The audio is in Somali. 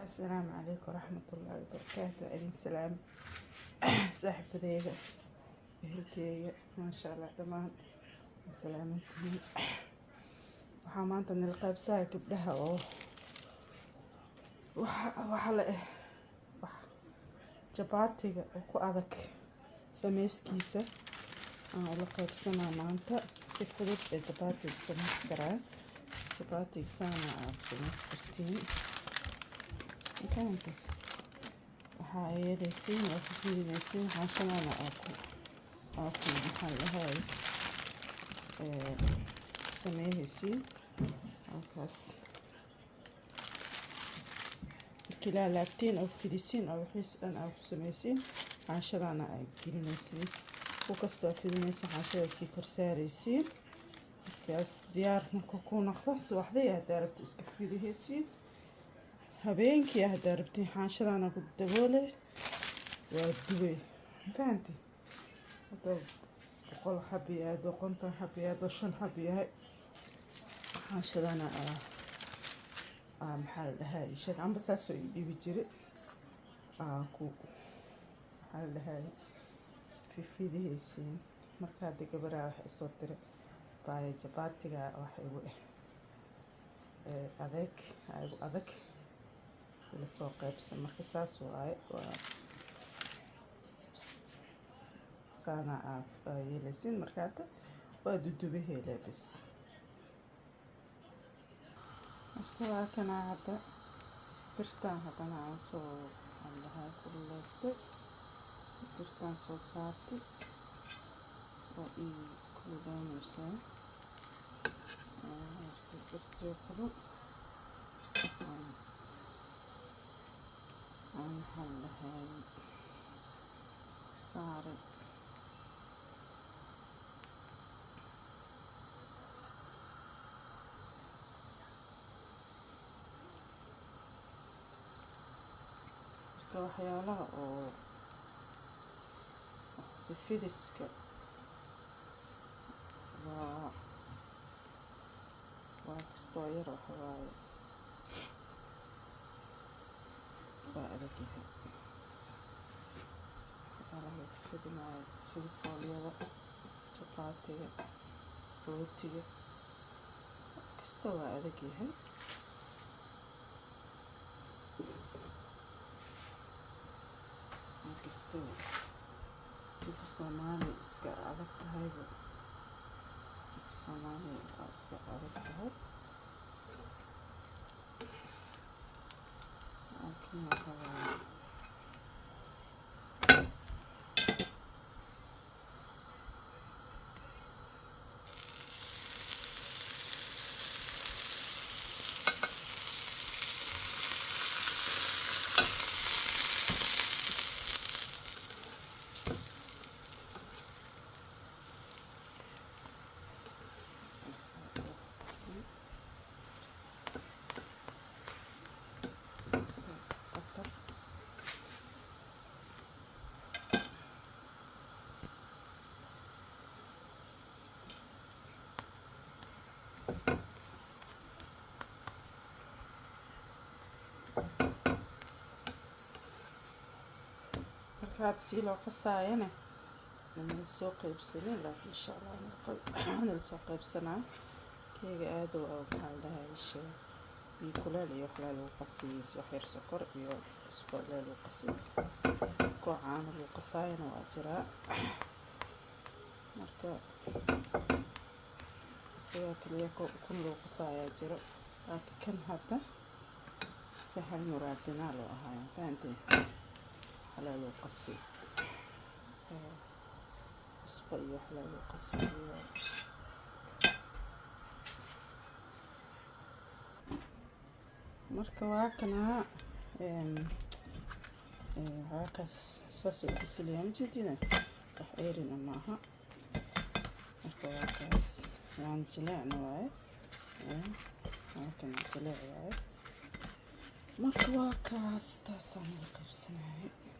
السلام عليكم ورحمة الله وبركاته. أهلا سلام صاحب بديدة أهلكيga ما شاء الله dhamaan salaamantihiin. waxaa maanta nala qaybsaya gabdhaha oo waxa la jabaatiga oo ku adag sameyskiisa aan la qaybsanaa maanta si fudud ee jabaatiga sameys karaan. jabaatiga saana aad sameys kartiin inta waxaa yeelaysiin oo ku fiirinaysiin xaashanaana aku maxaa lahay sameyhaysiin halkaas markii laabtiin oo fidisiin oo wixiis dhan aa ku sameysiin xaashadaana aa gelinaysiin ku kastoo fidinaysa xaashada sii kor saaraysiin markaas diyaar markuu ku noqdo subaxdii haddaa rabta iska fidihaysiin habeenkii haddaa rabtiin xaashadaana ku daboole waa dubay fahanti hadoo 100 xabbi aad oo 50 xabbi aad oo 5 xabbi yahay xaashadaana maxaa la dhahay sheeg amba saasoo ii dhibi jire ku maxaa la dhahay fidihaysiin markaa hadda gabaraa waxay soo tiri baaya jabaatiga waxa igu adag la soo qaybsan marka saas waaye waa saana yeelaysiin marka hadda waa dudubaheela bas marka waa kana hadda birtaan haddana aan soo allaha kululeystay birtaan soo saartay waa ii kululeynaysaa birtii kulul aan maxaa la dhahay saaray waxyaalaha oo fidiska waa kastoo yar waxa waaye waa adag yahay waxyaalaha fidinaayo sida foolyada jabaatiga rootiga kastoo waa adag yahay kastoo dadka Soomaali iska adag tahayba Soomaali iska adag tahay laakiin waxaa markaad sii loo qasaayana nala soo qaybsanin laakiin insha Allah nala soo qaybsanaa keega aad oo maxaa la dhahay shay biyo kuleel iyo wax lagu qasiyo wax yar sokor iyo cusbo lagu qasiyo koo caano lagu qasaayana waa jiraa marka sidoo kale kun lagu qasaayaa jiro laakiin kan hadda sahal muraadina loo ahaayeen fahanteen على القصي اسبوعي على القصي marka waa kana halkaas saas u bisleeyay jidina wax eerina maaha marka waa kaas waan jileecna waaye halkan jileec waaye marka waa kaas taasaan la qaybsanahay